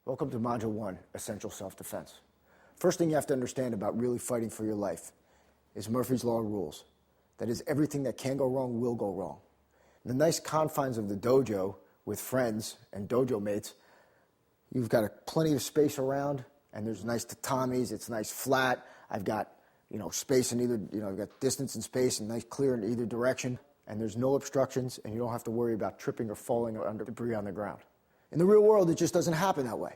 Welcome to Module 1, Essential Self-Defense. First thing you have to understand about really fighting for your life is Murphy's Law rules. That is, everything that can go wrong will go wrong. In the nice confines of the dojo with friends and dojo mates, you've got plenty of space around, and there's nice tatamis, it's nice flat. I've got space in either, I've got distance and space and nice clear in either direction, and there's no obstructions, and you don't have to worry about tripping or falling or under debris on the ground. In the real world, it just doesn't happen that way.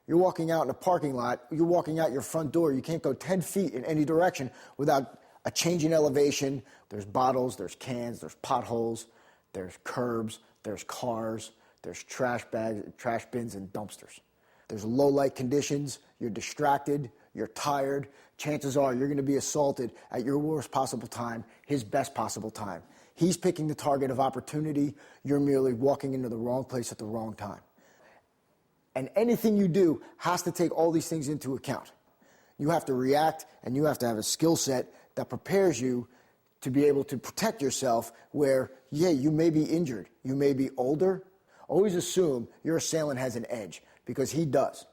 You're walking out in a parking lot, you're walking out your front door, you can't go 10 feet in any direction without a change in elevation. There's bottles, there's cans, there's potholes, there's curbs, there's cars, there's trash bags, trash bins, and dumpsters. There's low light conditions, you're distracted, you're tired. Chances are you're going to be assaulted at your worst possible time, his best possible time. He's picking the target of opportunity, you're merely walking into the wrong place at the wrong time. And anything you do has to take all these things into account. You have to react, and you have to have a skill set that prepares you to be able to protect yourself where, you may be injured, you may be older. Always assume your assailant has an edge, because he does.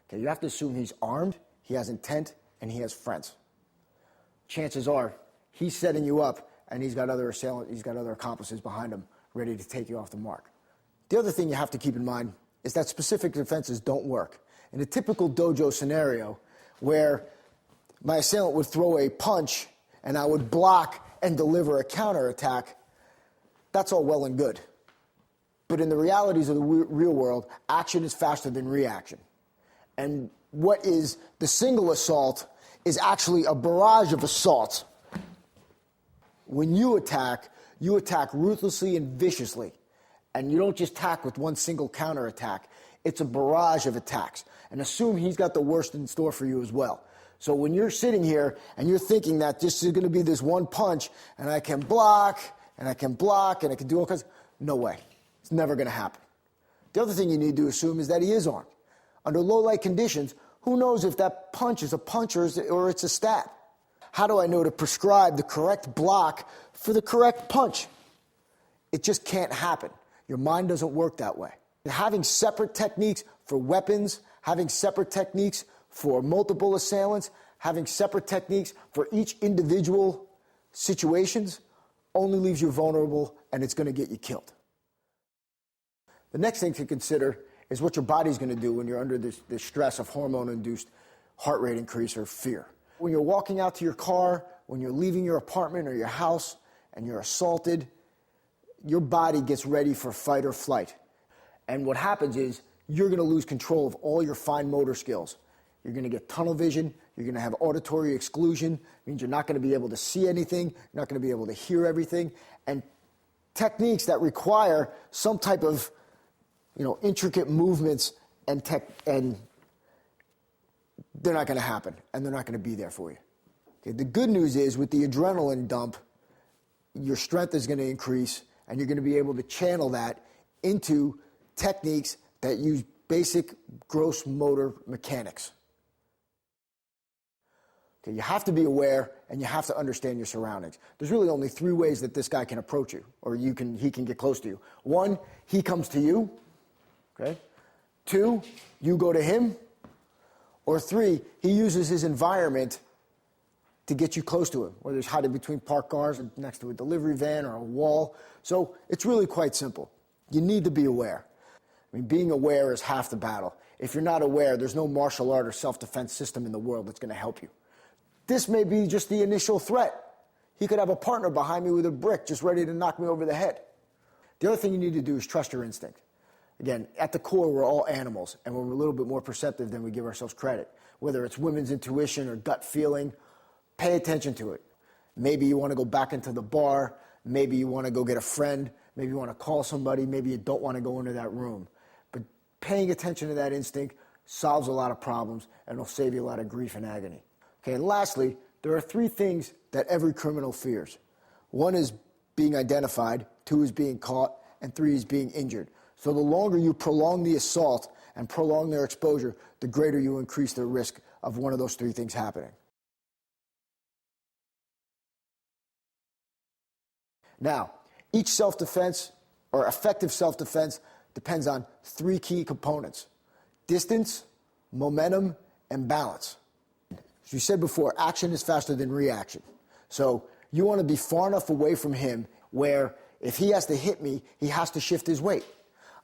Okay, you have to assume he's armed, he has intent, and he has friends. Chances are he's setting you up, and he's got other accomplices behind him ready to take you off the mark. The other thing you have to keep in mind is that specific defenses don't work. In a typical dojo scenario where my assailant would throw a punch and I would block and deliver a counterattack, that's all well and good. But in the realities of the real world, action is faster than reaction. And what is the single assault is actually a barrage of assaults. When you attack ruthlessly and viciously. And you don't just attack with one single counterattack. It's a barrage of attacks. And assume he's got the worst in store for you as well. So when you're sitting here and you're thinking that this is going to be this one punch and I can block and I can do all kinds, no way. It's never going to happen. The other thing you need to assume is that he is armed. Under low light conditions, who knows if that punch is a punch or it's a stab? How do I know to prescribe the correct block for the correct punch? It just can't happen. Your mind doesn't work that way. Having separate techniques for weapons, having separate techniques for multiple assailants, having separate techniques for each individual situations only leaves you vulnerable, and it's going to get you killed. The next thing to consider is what your body's going to do when you're under the stress of hormone-induced heart rate increase or fear. When you're walking out to your car, when you're leaving your apartment or your house, and you're assaulted, your body gets ready for fight or flight. And what happens is you're going to lose control of all your fine motor skills. You're going to get tunnel vision. You're going to have auditory exclusion. It means you're not going to be able to see anything. You're not going to be able to hear everything. And techniques that require some type of, intricate movements and they're not going to happen, and they're not going to be there for you. Okay, the good news is with the adrenaline dump, your strength is going to increase, and you're going to be able to channel that into techniques that use basic gross motor mechanics. Okay, you have to be aware, and you have to understand your surroundings. There's really only 3 ways that this guy can approach you, or he can get close to you. 1, he comes to you. Okay? 2, you go to him. Or 3, he uses his environment to get you close to him, whether he's hiding between parked cars or next to a delivery van or a wall. So it's really quite simple. You need to be aware. Being aware is half the battle. If you're not aware, there's no martial art or self-defense system in the world that's going to help you. This may be just the initial threat. He could have a partner behind me with a brick just ready to knock me over the head. The other thing you need to do is trust your instinct. Again, at the core, we're all animals, and we're a little bit more perceptive than we give ourselves credit. Whether it's women's intuition or gut feeling, pay attention to it. Maybe you want to go back into the bar. Maybe you want to go get a friend. Maybe you want to call somebody. Maybe you don't want to go into that room. But paying attention to that instinct solves a lot of problems, and it'll save you a lot of grief and agony. Okay, and lastly, there are 3 things that every criminal fears. 1 is being identified, 2 is being caught, and 3 is being injured. So the longer you prolong the assault and prolong their exposure, the greater you increase the risk of one of those 3 things happening. Now, each self-defense or effective self-defense depends on 3 key components: distance, momentum, and balance. As you said before, action is faster than reaction. So you want to be far enough away from him where if he has to hit me, he has to shift his weight.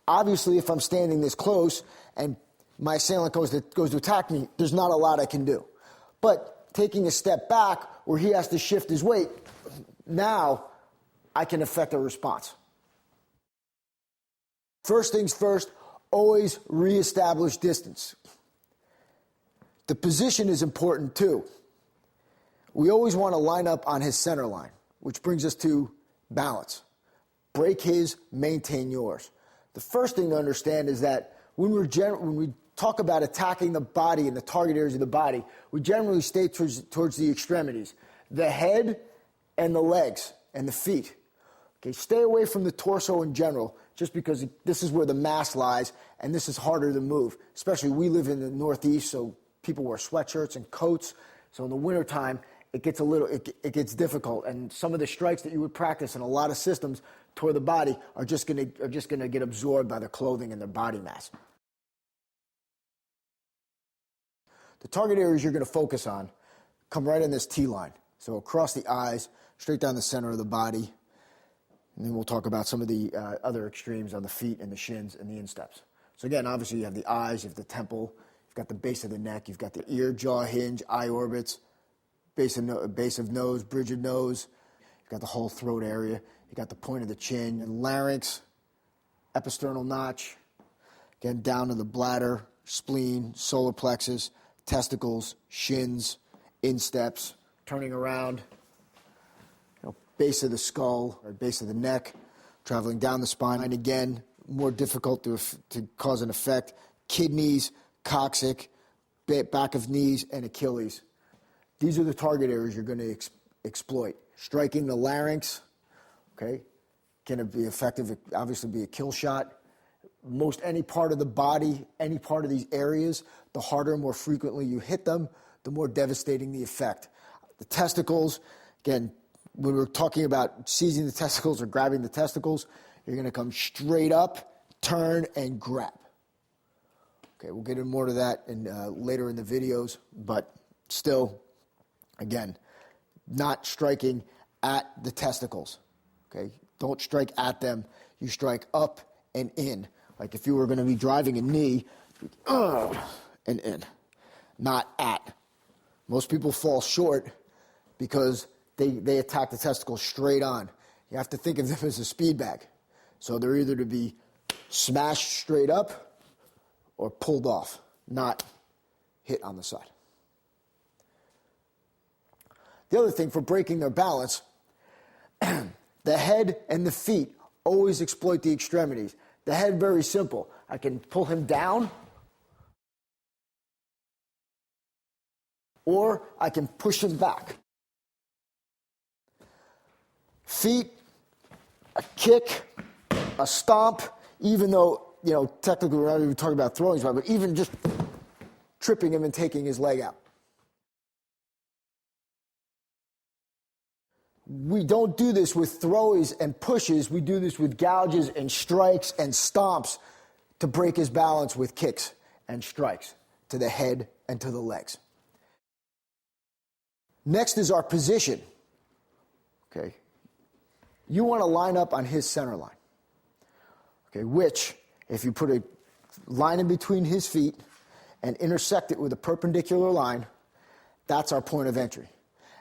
Obviously, if I'm standing this close and my assailant goes to attack me, there's not a lot I can do. But taking a step back where he has to shift his weight, now I can affect a response. First things first, always reestablish distance. The position is important too. We always want to line up on his center line, which brings us to balance. Break his, maintain yours. The first thing to understand is that when we talk about attacking the body and the target areas of the body, we generally stay towards the extremities, the head and the legs and the feet. Okay, stay away from the torso in general, just because this is where the mass lies and this is harder to move. Especially we live in the Northeast, so people wear sweatshirts and coats. So in the wintertime, it gets difficult, and some of the strikes that you would practice in a lot of systems toward the body are just going to get absorbed by their clothing and their body mass. The target areas you're going to focus on come right in this T-line. So across the eyes, straight down the center of the body, and then we'll talk about some of the other extremes on the feet and the shins and the insteps. So again, obviously you have the eyes, you have the temple, you've got the base of the neck, you've got the ear, jaw hinge, eye orbits, base of nose, bridge of nose. You've got the whole throat area. You've got the point of the chin, and larynx, episternal notch. Again, down to the bladder, spleen, solar plexus, testicles, shins, insteps, turning around, base of the skull or base of the neck, traveling down the spine. And again, more difficult to cause an effect. Kidneys, coccyx, back of knees, and Achilles. These are the target areas you're going to exploit. Striking the larynx, okay, can it be effective? Obviously be a kill shot. Most any part of the body, any part of these areas, the harder and more frequently you hit them, the more devastating the effect. The testicles, again, when we're talking about seizing the testicles or grabbing the testicles, you're going to come straight up, turn, and grab. Okay, we'll get into more of that later in the videos, but still, again, not striking at the testicles, okay? Don't strike at them. You strike up and in. Like if you were going to be driving a knee, and in, not at. Most people fall short because they attack the testicles straight on. You have to think of them as a speed bag. So they're either to be smashed straight up or pulled off, not hit on the side. The other thing for breaking their balance, the head and the feet always exploit the extremities. The head, very simple. I can pull him down, or I can push him back. Feet, a kick, a stomp, even though, technically we're not even talking about throwing, but even just tripping him and taking his leg out. We don't do this with throws and pushes. We do this with gouges and strikes and stomps to break his balance with kicks and strikes to the head and to the legs. Next is our position. Okay. You want to line up on his center line. Okay, which, if you put a line in between his feet and intersect it with a perpendicular line, that's our point of entry.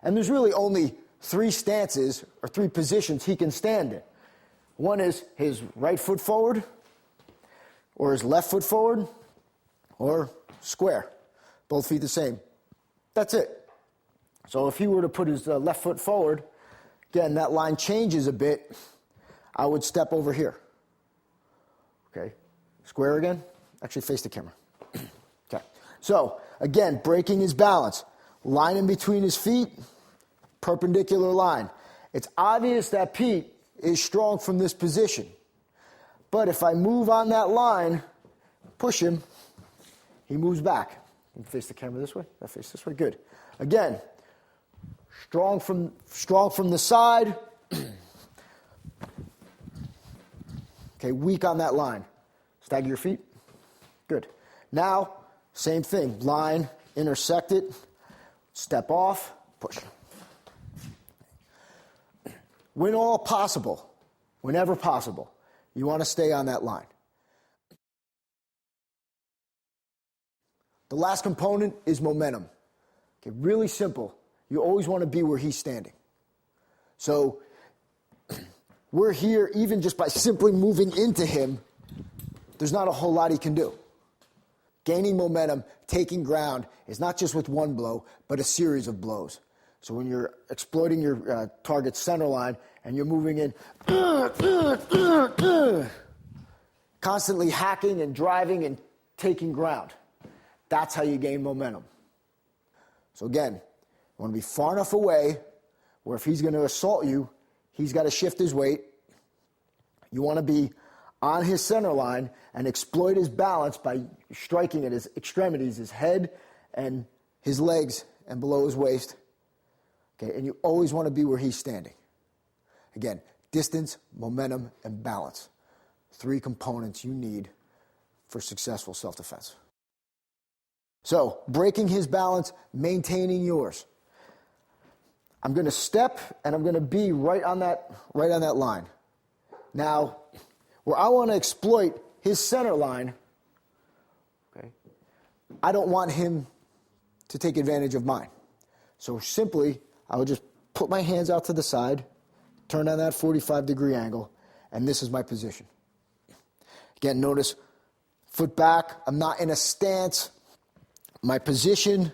And there's really only 3 stances or 3 positions he can stand in. One is his right foot forward, or his left foot forward, or square. Both feet the same. That's it. So if he were to put his left foot forward, again, that line changes a bit. I would step over here. Okay. Square again. Actually, face the camera. Okay. So, again, breaking his balance. Line in between his feet, perpendicular line. It's obvious that Pete is strong from this position. But if I move on that line, push him, he moves back. You can face the camera this way. I face this way. Good. Again, strong from the side. Okay, weak on that line. Stagger your feet. Good. Now, same thing. Line, intersect it, step off, push. When all possible, whenever possible, you want to stay on that line. The last component is momentum. Okay, really simple. You always want to be where he's standing. So we're here even just by simply moving into him, there's not a whole lot he can do. Gaining momentum, taking ground is not just with one blow, but a series of blows. So when you're exploiting your target's center line and you're moving in, constantly hacking and driving and taking ground, that's how you gain momentum. So again, you want to be far enough away where if he's going to assault you, he's got to shift his weight. You want to be on his center line and exploit his balance by striking at his extremities, his head and his legs and below his waist. Okay, and you always want to be where he's standing. Again, distance, momentum, and balance. 3 components you need for successful self-defense. So, breaking his balance, maintaining yours. I'm going to step and I'm going to be right on that line. Now, where I want to exploit his center line, okay, I don't want him to take advantage of mine. So simply, I would just put my hands out to the side, turn on that 45-degree angle, and this is my position. Again, notice, foot back, I'm not in a stance. My position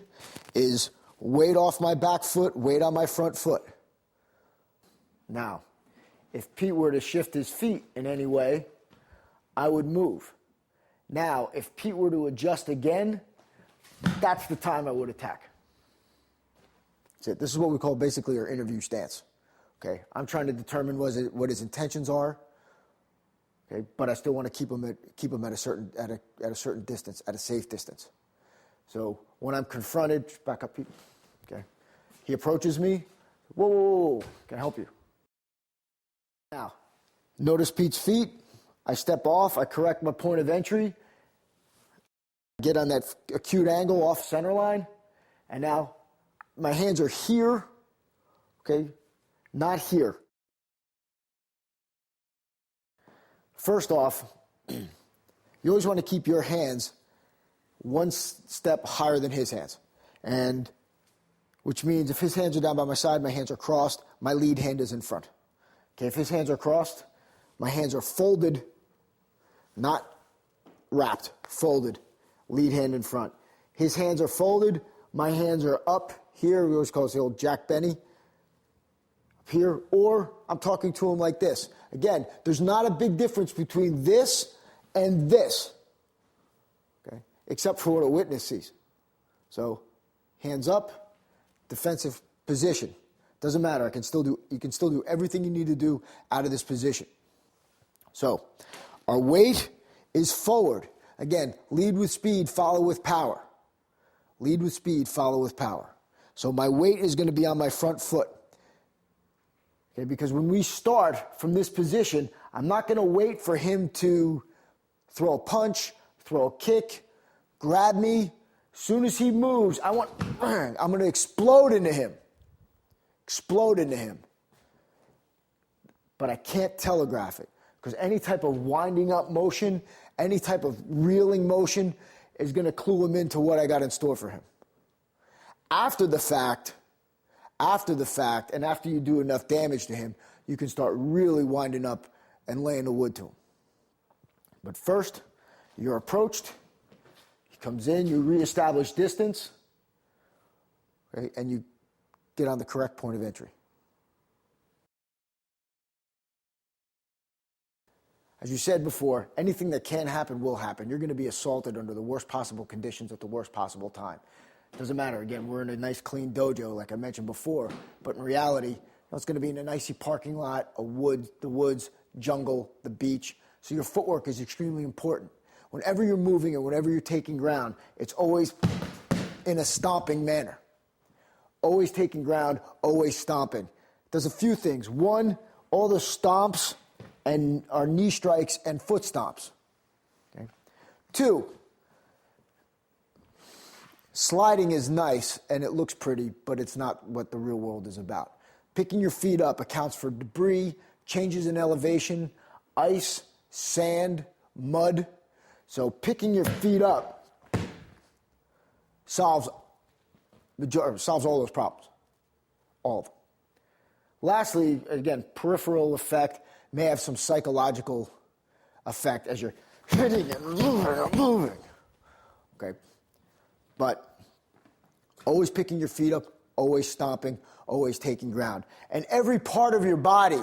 is weight off my back foot, weight on my front foot. Now, if Pete were to shift his feet in any way, I would move. Now, if Pete were to adjust again, that's the time I would attack. That's it. This is what we call basically our interview stance. Okay, I'm trying to determine what his intentions are. Okay, but I still want to keep him at a certain distance, at a safe distance. So when I'm confronted, back up, Pete. Okay, he approaches me. Whoa, whoa, whoa, can I help you? Now, notice Pete's feet. I step off. I correct my point of entry. Get on that acute angle off center line, and now my hands are here. Okay, not here. First off, you always want to keep your hands one step higher than his hands. And which means if his hands are down by my side, my hands are crossed, my lead hand is in front. Okay, if his hands are crossed, my hands are folded, not wrapped, folded, lead hand in front. His hands are folded, my hands are up here, we always call it the old Jack Benny, up here, or I'm talking to him like this. Again, there's not a big difference between this and this, okay, except for what a witness sees. So, hands up, defensive position. Doesn't matter. You can still do everything you need to do out of this position. So, our weight is forward. Again, lead with speed, follow with power. Lead with speed, follow with power. So my weight is going to be on my front foot. Okay, because when we start from this position, I'm not going to wait for him to throw a punch, throw a kick, grab me. As soon as he moves, I'm going to explode into him. Explode into him. But I can't telegraph it, because any type of winding up motion, any type of reeling motion is going to clue him into what I got in store for him. After the fact, and after you do enough damage to him, you can start really winding up and laying the wood to him. But first, you're approached, he comes in, you reestablish distance, okay, and you get on the correct point of entry. As you said before, anything that can happen will happen. You're going to be assaulted under the worst possible conditions at the worst possible time. Doesn't matter. Again, we're in a nice, clean dojo, like I mentioned before. But in reality, it's going to be in a nicey parking lot, the woods, jungle, the beach. So your footwork is extremely important. Whenever you're moving and whenever you're taking ground, it's always in a stomping manner. Always taking ground, always stomping. Does a few things. One, all the stomps and our knee strikes and foot stomps. Okay. Two, Sliding is nice and it looks pretty, but it's not what the real world is about. Picking your feet up accounts for debris, changes in elevation, ice, sand, mud. So picking your feet up solves all those problems. All of them. Lastly, again, peripheral effect may have some psychological effect as you're hitting and moving. Okay? But always picking your feet up, always stomping, always taking ground. And every part of your body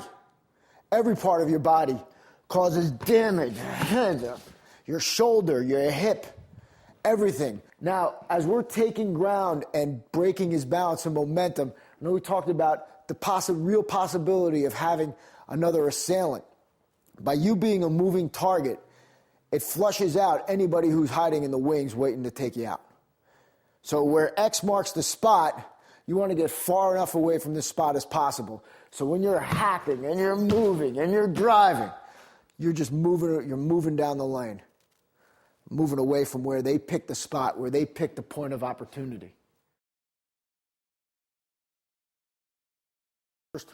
causes damage. Your head, your shoulder, your hip, everything. Now, as we're taking ground and breaking his balance and momentum, I know we talked about the real possibility of having another assailant. By you being a moving target, it flushes out anybody who's hiding in the wings waiting to take you out. So where X marks the spot, you want to get far enough away from this spot as possible. So when you're hacking and you're moving and you're driving, you're moving down the lane, moving away from where they pick the spot, where they pick the point of opportunity. First,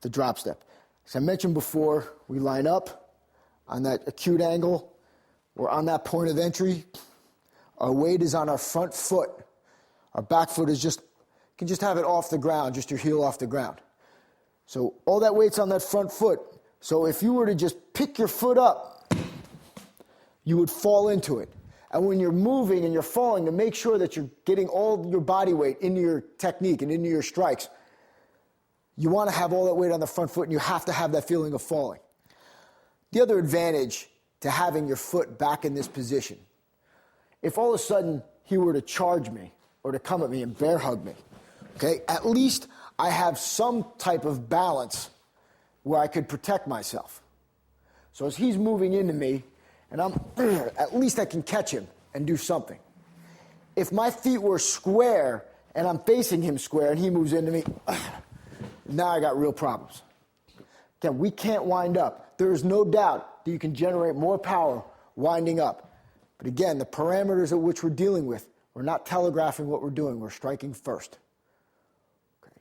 the drop step. As I mentioned before, we line up on that acute angle. We're on that point of entry. Our weight is on our front foot. Our back foot is can just have it off the ground, just your heel off the ground. So all that weight's on that front foot. So if you were to just pick your foot up, you would fall into it. And when you're moving and you're falling, to make sure that you're getting all your body weight into your technique and into your strikes, you want to have all that weight on the front foot, and you have to have that feeling of falling. The other advantage to having your foot back in this position, if all of a sudden he were to charge me or to come at me and bear hug me, okay, at least I have some type of balance where I could protect myself. So as he's moving into me, and at least I can catch him and do something. If my feet were square and I'm facing him square and he moves into me, now I got real problems. Again, we can't wind up. There is no doubt that you can generate more power winding up. But again, the parameters at which we're dealing with, we're not telegraphing what we're doing. We're striking first. Okay.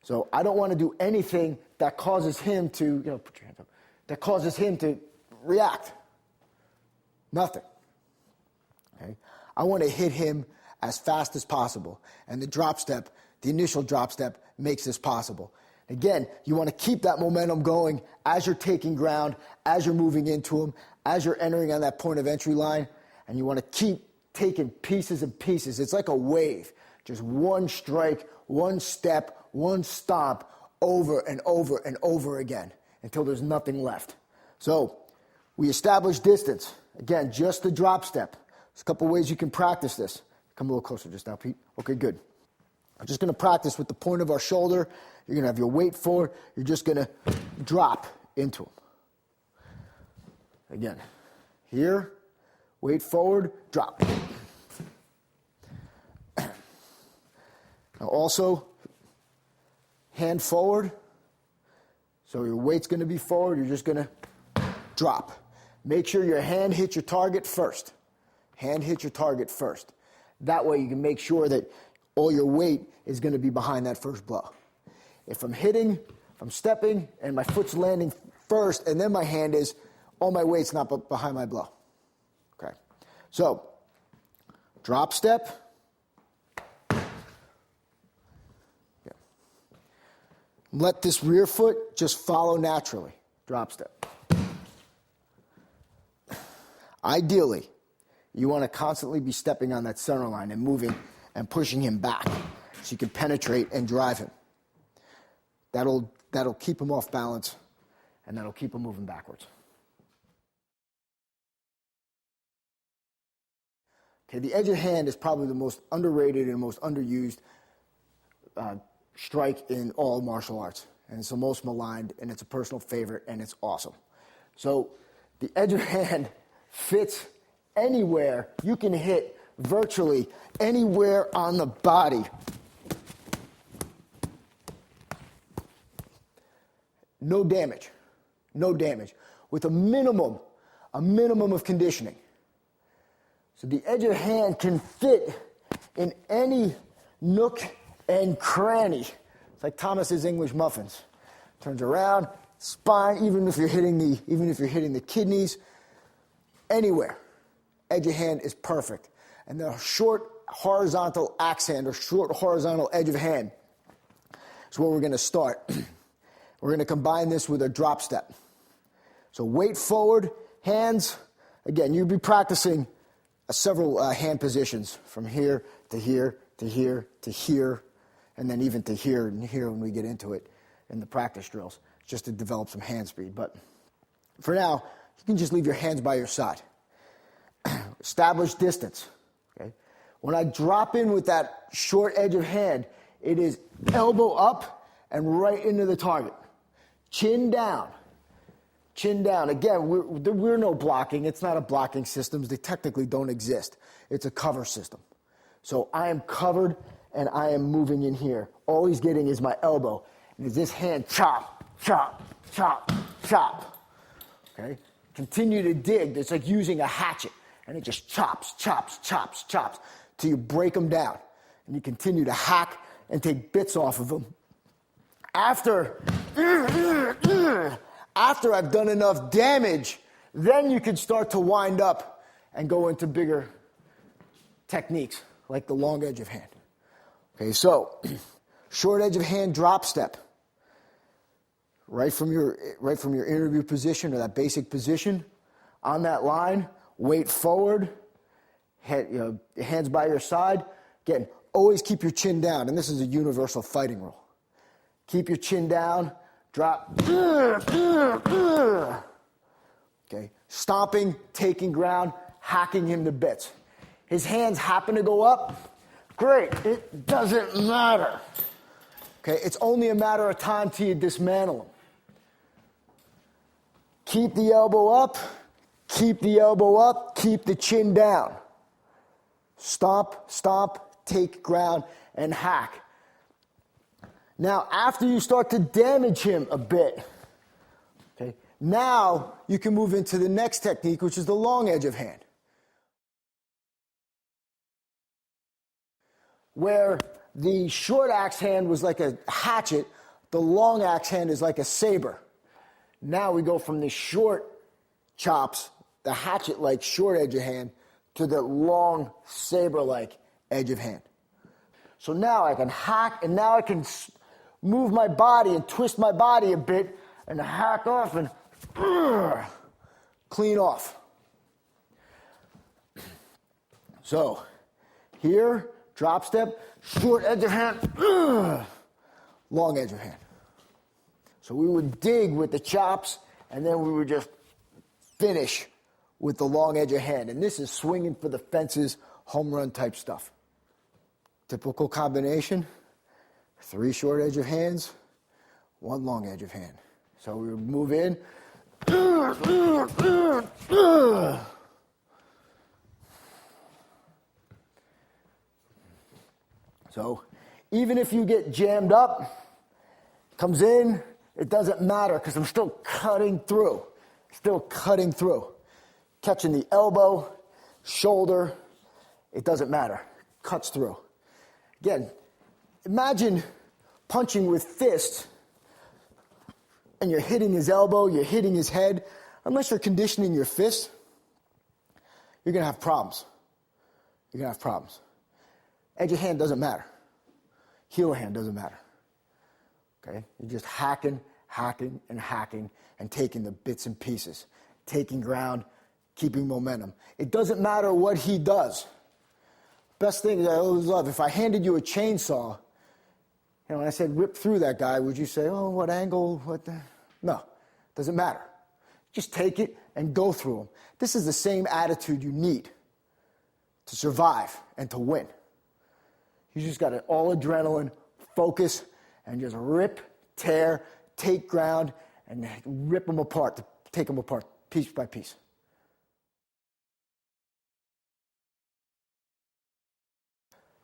So I don't want to do anything that causes him to, put your hands up, that causes him to react. Nothing. Okay. I want to hit him as fast as possible. And the drop step, the initial drop step, makes this possible. Again, you want to keep that momentum going as you're taking ground, as you're moving into him, as you're entering on that point of entry line, and you want to keep taking pieces and pieces. It's like a wave. Just one strike, one step, one stomp, over and over and over again until there's nothing left. So we establish distance. Again, just the drop step. There's a couple ways you can practice this. Come a little closer just now, Pete. Okay, good. I'm just going to practice with the point of our shoulder. You're going to have your weight forward. You're just going to drop into them. Again, here, weight forward, drop. Now also, hand forward. So your weight's going to be forward. You're just going to drop. Make sure your hand hits your target first. Hand hits your target first. That way you can make sure that all your weight is going to be behind that first blow. If I'm stepping, and my foot's landing first, and then my hand is, all my weight's not behind my blow. Okay. So, drop step. Yeah. Let this rear foot just follow naturally. Drop step. Ideally, you want to constantly be stepping on that center line and moving and pushing him back so you can penetrate and drive him. That'll keep him off balance, and that'll keep him moving backwards. Okay, the edge of hand is probably the most underrated and most underused strike in all martial arts. And it's the most maligned, and it's a personal favorite, and it's awesome. So the edge of hand fits anywhere. You can hit virtually anywhere on the body. No damage. No damage. With a minimum of conditioning. So the edge of the hand can fit in any nook and cranny. It's like Thomas's English muffins. Turns around, spine, even if you're hitting the kidneys, anywhere. Edge of hand is perfect. And the short horizontal axe hand or short horizontal edge of hand is where we're going to start. We're going to combine this with a drop step. So weight forward, hands. Again, you'll be practicing several hand positions from here to here to here to here, and then even to here and here when we get into it in the practice drills, just to develop some hand speed. But for now, you can just leave your hands by your side. Establish distance. Okay? When I drop in with that short edge of hand, it is elbow up and right into the target. Chin down. Chin down. Again, we're no blocking. It's not a blocking system. They technically don't exist. It's a cover system. So I am covered and I am moving in here. All he's getting is my elbow. And this hand chop, chop, chop, chop. Okay? Continue to dig. It's like using a hatchet. And it just chops, chops, chops, chops till you break them down. And you continue to hack and take bits off of them. After I've done enough damage, then you can start to wind up and go into bigger techniques, like the long edge of hand. Okay, so short edge of hand drop step. Right from your interview position or that basic position, on that line, weight forward, hands by your side. Again, always keep your chin down, and this is a universal fighting rule. Keep your chin down, drop. Okay, stomping, taking ground, hacking him to bits. His hands happen to go up, great, it doesn't matter. Okay, it's only a matter of time till you dismantle him. Keep the elbow up, keep the elbow up, keep the chin down. Stomp, stomp, take ground, and hack. Now, after you start to damage him a bit, okay, now you can move into the next technique, which is the long edge of hand. Where the short axe hand was like a hatchet, the long axe hand is like a saber. Now we go from the short chops, the hatchet-like short edge of hand, to the long saber-like edge of hand. So now I can hack, and now I can move my body and twist my body a bit and hack off and clean off. So here, drop step, short edge of hand, long edge of hand. So we would dig with the chops, and then we would just finish with the long edge of hand. And this is swinging for the fences, home run type stuff. Typical combination, 3 short edge of hands, 1 long edge of hand. So we would move in. So even if you get jammed up, comes in, it doesn't matter because I'm still cutting through. Still cutting through. Catching the elbow, shoulder, it doesn't matter. Cuts through. Again, imagine punching with fists and you're hitting his elbow, you're hitting his head. Unless you're conditioning your fists, you're going to have problems. You're going to have problems. Edge of hand doesn't matter. Heel of hand doesn't matter. Okay? You're just hacking, hacking, and hacking, and taking the bits and pieces. Taking ground, keeping momentum. It doesn't matter what he does. Best thing that I always love, if I handed you a chainsaw, and I said rip through that guy, would you say, oh, what angle, what the... No, doesn't matter. Just take it and go through him. This is the same attitude you need to survive and to win. You just got to all adrenaline, focus, and just rip, tear, take ground, and rip them apart, take them apart piece by piece.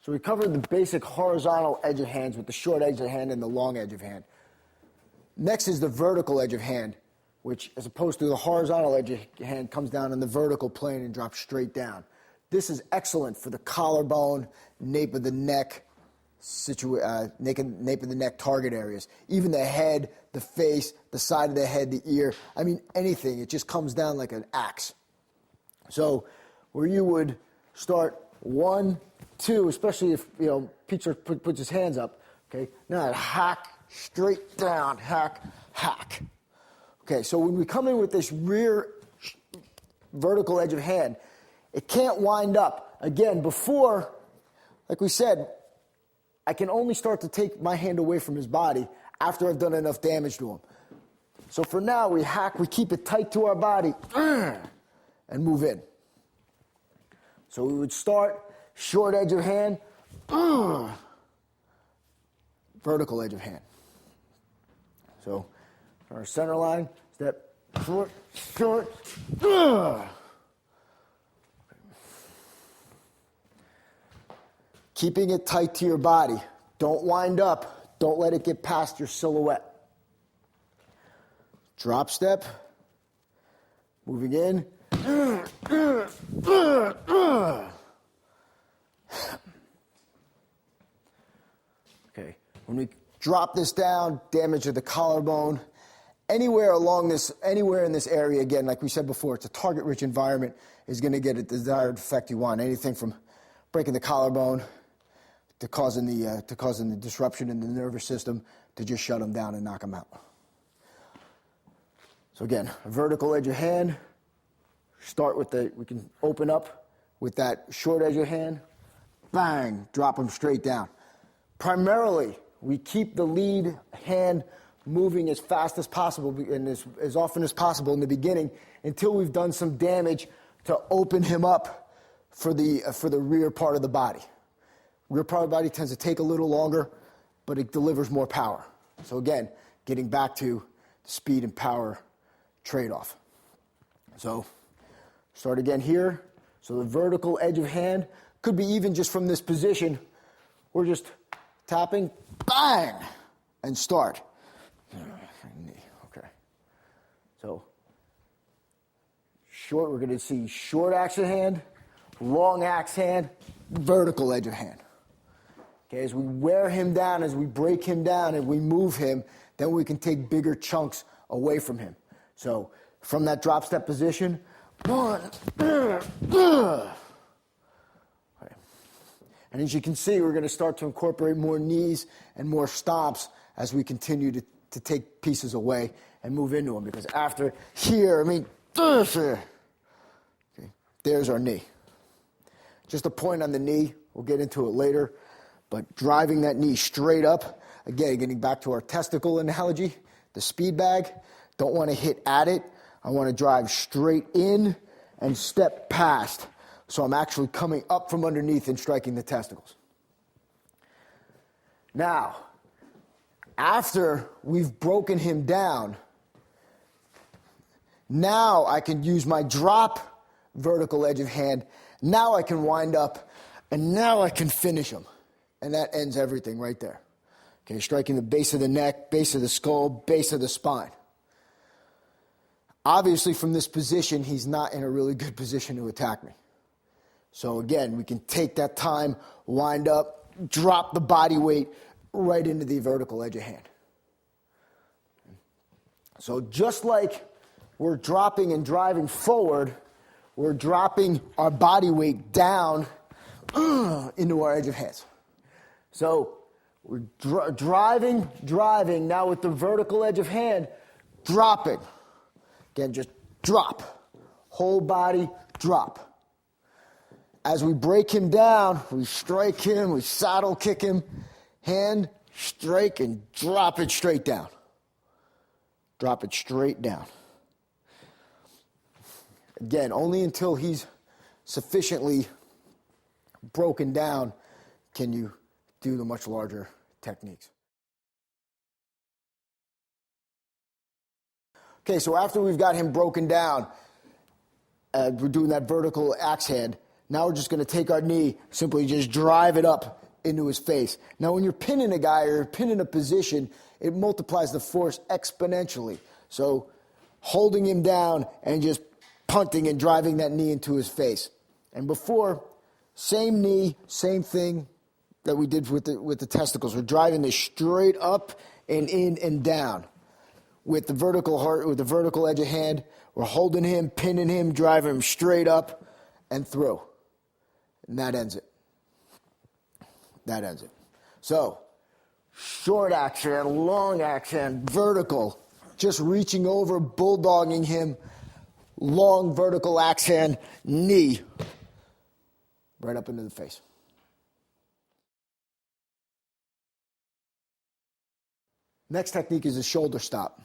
So we covered the basic horizontal edge of hands with the short edge of hand and the long edge of hand. Next is the vertical edge of hand, which as opposed to the horizontal edge of hand comes down in the vertical plane and drops straight down. This is excellent for the collarbone, nape of the neck, nape of the neck target areas. Even the head, the face, the side of the head, the ear. I mean, anything. It just comes down like an axe. So where you would start 1, 2, especially if, Pete puts his hands up, okay? Now hack, straight down, hack, hack. Okay, so when we come in with this rear vertical edge of hand, it can't wind up. Again, before, like we said, I can only start to take my hand away from his body after I've done enough damage to him. So for now, we hack, we keep it tight to our body, and move in. So we would start short edge of hand, vertical edge of hand. So our center line, step, short, short, keeping it tight to your body. Don't wind up. Don't let it get past your silhouette. Drop step. Moving in. Okay. When we drop this down, damage of the collarbone. Anywhere in this area, again, like we said before, it's a target-rich environment, is going to get a desired effect you want. Anything from breaking the collarbone to causing the disruption in the nervous system to just shut them down and knock them out. So again, a vertical edge of hand. We can open up with that short edge of hand. Bang, drop them straight down. Primarily, we keep the lead hand moving as fast as possible and as often as possible in the beginning until we've done some damage to open him up for the rear part of the body. Rear part of the body tends to take a little longer, but it delivers more power. So again, getting back to the speed and power trade-off. So start again here. So the vertical edge of hand could be even just from this position. We're just tapping, bang, and start. Okay. So short, we're going to see short axe of hand, long axe hand, vertical edge of hand. Okay, as we wear him down, as we break him down, and we move him, then we can take bigger chunks away from him. So from that drop step position, 1, okay. And as you can see, we're going to start to incorporate more knees and more stomps as we continue to take pieces away and move into them. Because after here, okay, there's our knee. Just a point on the knee. We'll get into it later. But driving that knee straight up, again, getting back to our testicle analogy, the speed bag, don't want to hit at it. I want to drive straight in and step past. So I'm actually coming up from underneath and striking the testicles. Now, after we've broken him down, now I can use my drop vertical edge of hand. Now I can wind up, and now I can finish him. And that ends everything right there. Okay, striking the base of the neck, base of the skull, base of the spine. Obviously, from this position, he's not in a really good position to attack me. So again, we can take that time, wind up, drop the body weight right into the vertical edge of hand. So just like we're dropping and driving forward, we're dropping our body weight down into our edge of hands. So we're driving, now with the vertical edge of hand, dropping. Again, just drop. Whole body, drop. As we break him down, we strike him, we saddle kick him, hand, strike, and drop it straight down. Drop it straight down. Again, only until he's sufficiently broken down can you do the much larger techniques. Okay, so after we've got him broken down, we're doing that vertical axe hand. Now we're just going to take our knee, simply just drive it up into his face. Now when you're pinning a guy or you're pinning a position, it multiplies the force exponentially. So holding him down and just punting and driving that knee into his face. And before, same knee, same thing that we did with the testicles. We're driving this straight up and in and down with the vertical edge of hand. We're holding him, pinning him, driving him straight up and through. And that ends it. That ends it. So, short action, long action, vertical, just reaching over, bulldogging him, long vertical action, knee, right up into the face. Next technique is a shoulder stop.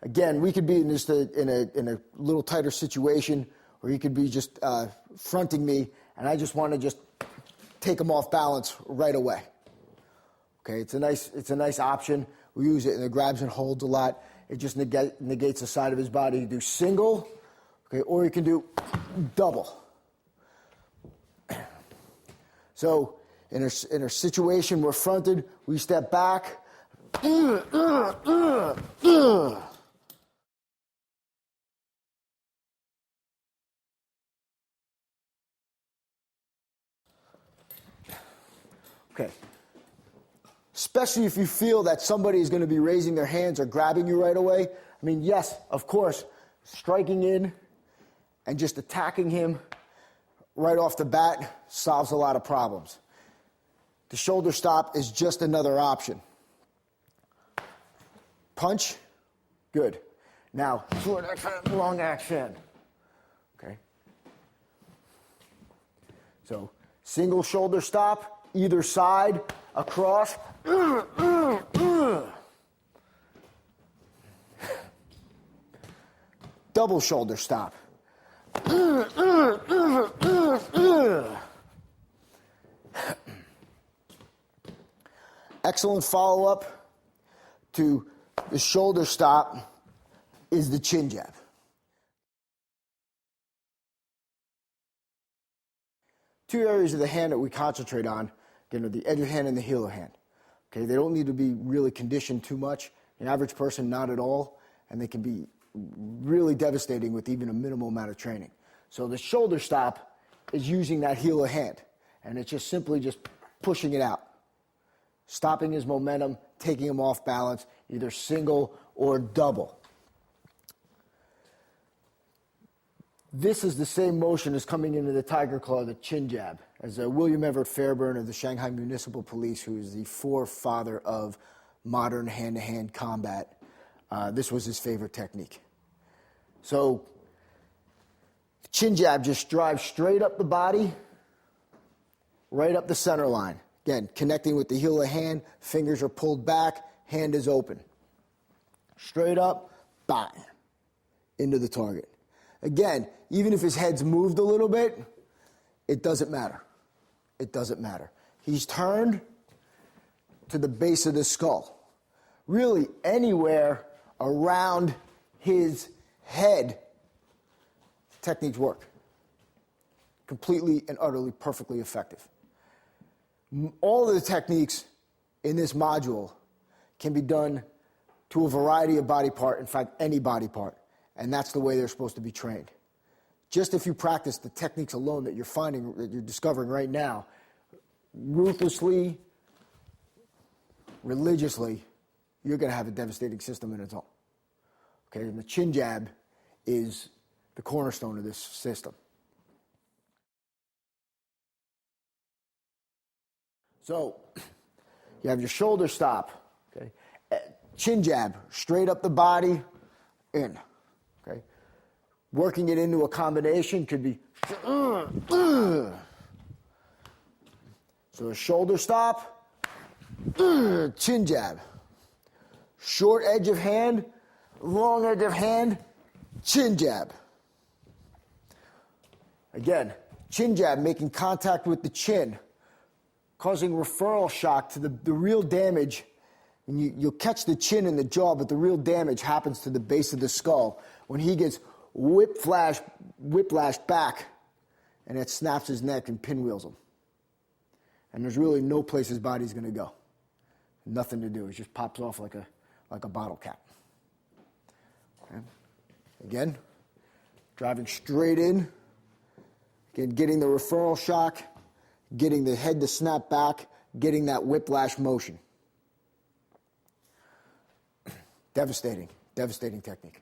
Again, we could be in just in a little tighter situation, or you could be just fronting me, and I just want to just take him off balance right away. Okay, it's a nice option. We use it in the grabs and holds a lot. It just negates the side of his body. You do single, okay, or you can do double. So in a situation we're fronted, we step back. Okay. Especially if you feel that somebody is going to be raising their hands or grabbing you right away. I mean, yes, of course, striking in and just attacking him right off the bat solves a lot of problems. The shoulder stop is just another option. Punch, good. Now, short action, long action. Okay. So, single shoulder stop, either side, across. Double shoulder stop. Excellent follow-up to the shoulder stop is the chin jab. Two areas of the hand that we concentrate on, again, are the edge of hand and the heel of hand. Okay, they don't need to be really conditioned too much. An average person, not at all, and they can be really devastating with even a minimal amount of training. So the shoulder stop is using that heel of hand, and it's just simply just pushing it out, stopping his momentum, taking him off balance, either single or double. This is the same motion as coming into the Tiger Claw, the chin jab, as William Everett Fairburn of the Shanghai Municipal Police, who is the forefather of modern hand-to-hand combat. This was his favorite technique. So, chin jab just drives straight up the body, right up the center line. Again, connecting with the heel of the hand, fingers are pulled back, hand is open. Straight up, bang, into the target. Again, even if his head's moved a little bit, it doesn't matter. It doesn't matter. He's turned to the base of the skull. Really, anywhere around his head, techniques work. Completely and utterly, perfectly effective. All of the techniques in this module can be done to a variety of body part, in fact, any body part. And that's the way they're supposed to be trained. Just if you practice the techniques alone that you're discovering right now, ruthlessly, religiously, you're going to have a devastating system in its own. Okay, and the chin jab is the cornerstone of this system. So, you have your shoulder stop, okay? Chin jab, straight up the body, in, okay? Working it into a combination could be, so a shoulder stop, chin jab. Short edge of hand, long edge of hand, chin jab. Again, chin jab, making contact with the chin, causing referral shock to the real damage. And you'll catch the chin and the jaw, but the real damage happens to the base of the skull when he gets whiplashed back, and it snaps his neck and pinwheels him. And there's really no place his body's going to go. Nothing to do. It just pops off like a bottle cap. Okay. Again, driving straight in, Again, getting the referral shock, getting the head to snap back, getting that whiplash motion. Devastating, devastating technique.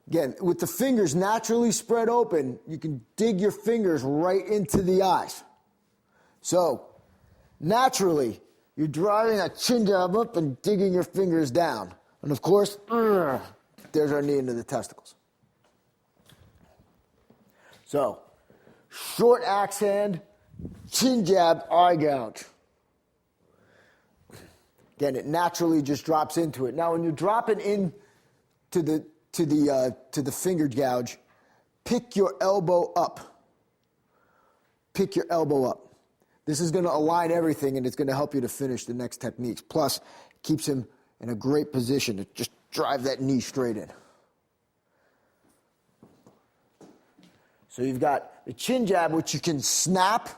Again, with the fingers naturally spread open, you can dig your fingers right into the eyes. So, naturally, you're driving that chin jab up and digging your fingers down. And of course, there's our knee into the testicles. So, short axe hand, chin jab, eye gouge. Again, it naturally just drops into it. Now, when you're dropping in to the finger gouge, pick your elbow up. Pick your elbow up. This is going to align everything, and it's going to help you to finish the next techniques. Plus, it keeps him in a great position to just drive that knee straight in. So you've got the chin jab, which you can snap,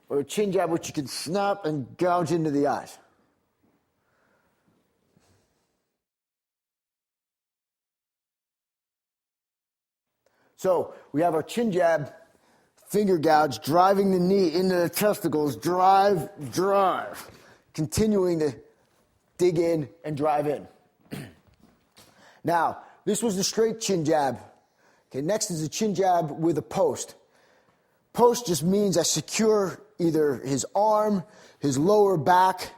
or a chin jab, which you can snap and gouge into the eyes. So we have our chin jab, finger gouge, driving the knee into the testicles, drive, continuing to dig in and drive in. Now, this was the straight chin jab. Okay, next is a chin jab with a post. Post just means I secure either his arm, his lower back,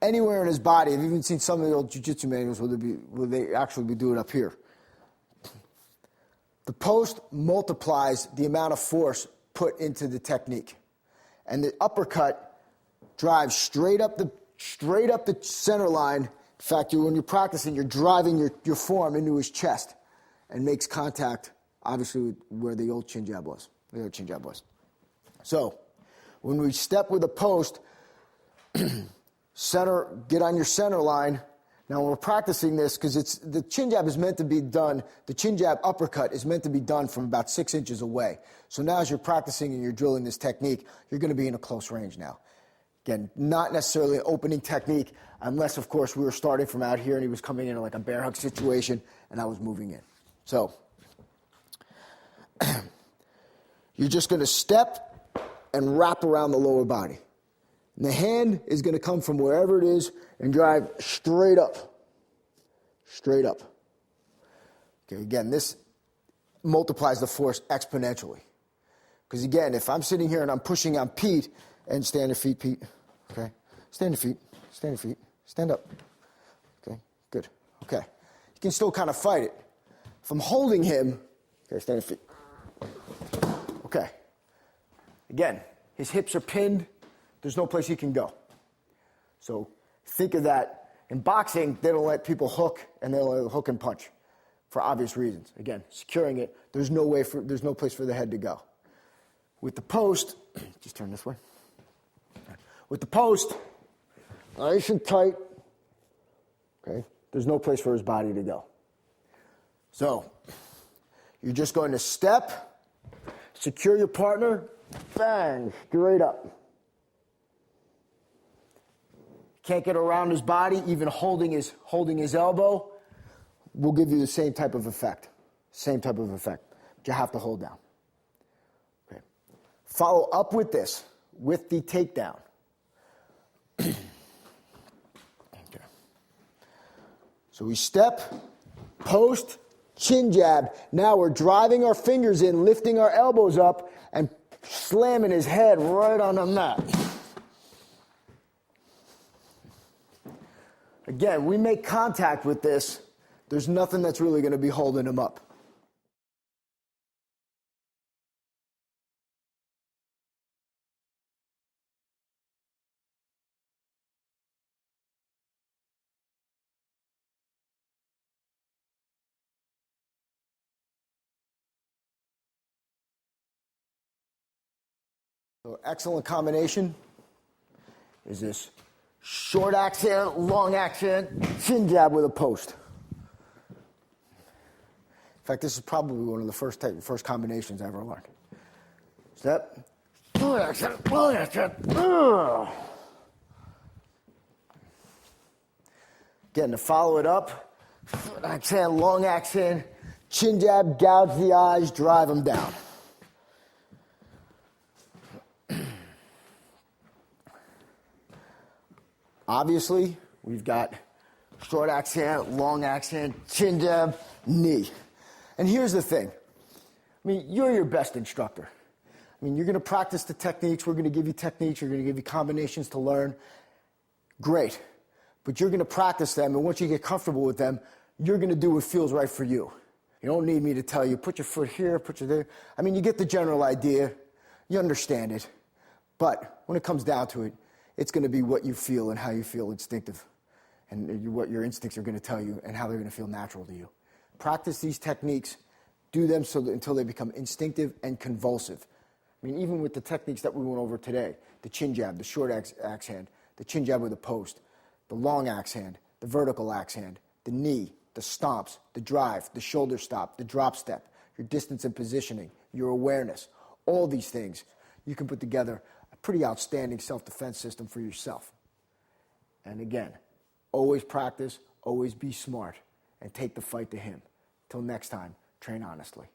anywhere in his body. I've even seen some of the old jiu-jitsu manuals where they actually be doing it up here. The post multiplies the amount of force put into the technique. And the uppercut drives straight up the center line. In fact, when you're practicing, you're driving your forearm into his chest and makes contact, obviously, with where the old chin jab was. So, when we step with a post, get on your center line. Now, when we're practicing this, because the chin jab is meant to be done, the chin jab uppercut is meant to be done from about 6 inches away. So now as you're practicing and you're drilling this technique, you're going to be in a close range now. Again, not necessarily an opening technique, unless, of course, we were starting from out here and he was coming in like a bear hug situation and I was moving in. So, you're just going to step and wrap around the lower body. And the hand is going to come from wherever it is and drive straight up. Straight up. Okay, again, this multiplies the force exponentially. Because again, if I'm sitting here and I'm pushing on Pete, and stand your feet, Pete. Okay? Stand your feet. Stand your feet. Stand up. Okay, good. Okay. You can still kind of fight it. If I'm holding him, okay, stand your feet. Okay. Again, his hips are pinned. There's no place he can go. So think of that. In boxing, they don't let people hook, and they'll let hook and punch for obvious reasons. Again, securing it, there's no place for the head to go. With the post, just turn this way. With the post, nice and tight, okay, there's no place for his body to go. So, you're just going to step, secure your partner, bang, straight up. Can't get around his body, even holding his elbow will give you the same type of effect. Same type of effect. But you have to hold down. Okay. Follow up with this, with the takedown. Okay. So we step, post, chin jab. Now we're driving our fingers in, lifting our elbows up, and slamming his head right on the mat. Again, we make contact with this. There's nothing that's really going to be holding him up. So excellent combination is this short axe hand, long axe hand, chin jab with a post. In fact, this is probably one of the first combinations I ever learned. Step, long axe hand, long axe hand. Again, to follow it up, Short axe hand, long axe hand, chin jab, gouge the eyes, drive them down. Obviously, we've got short axe hand, long axe hand, chin jab, knee. And here's the thing. I mean, you're your best instructor. I mean, you're going to practice the techniques. We're going to give you techniques. You're going to give you combinations to learn. Great. But you're going to practice them, and once you get comfortable with them, you're going to do what feels right for you. You don't need me to tell you, put your foot here, put your there. I mean, you get the general idea. You understand it. But when it comes down to it, it's going to be what you feel and how you feel instinctive, and what your instincts are going to tell you and how they're going to feel natural to you. Practice these techniques. Do them until they become instinctive and convulsive. I mean, even with the techniques that we went over today, the chin jab, the short axe hand, the chin jab with a post, the long axe hand, the vertical axe hand, the knee, the stomps, the drive, the shoulder stop, the drop step, your distance and positioning, your awareness, all these things, you can put together a pretty outstanding self-defense system for yourself. And again, always practice, always be smart, and take the fight to him. Till next time, train honestly.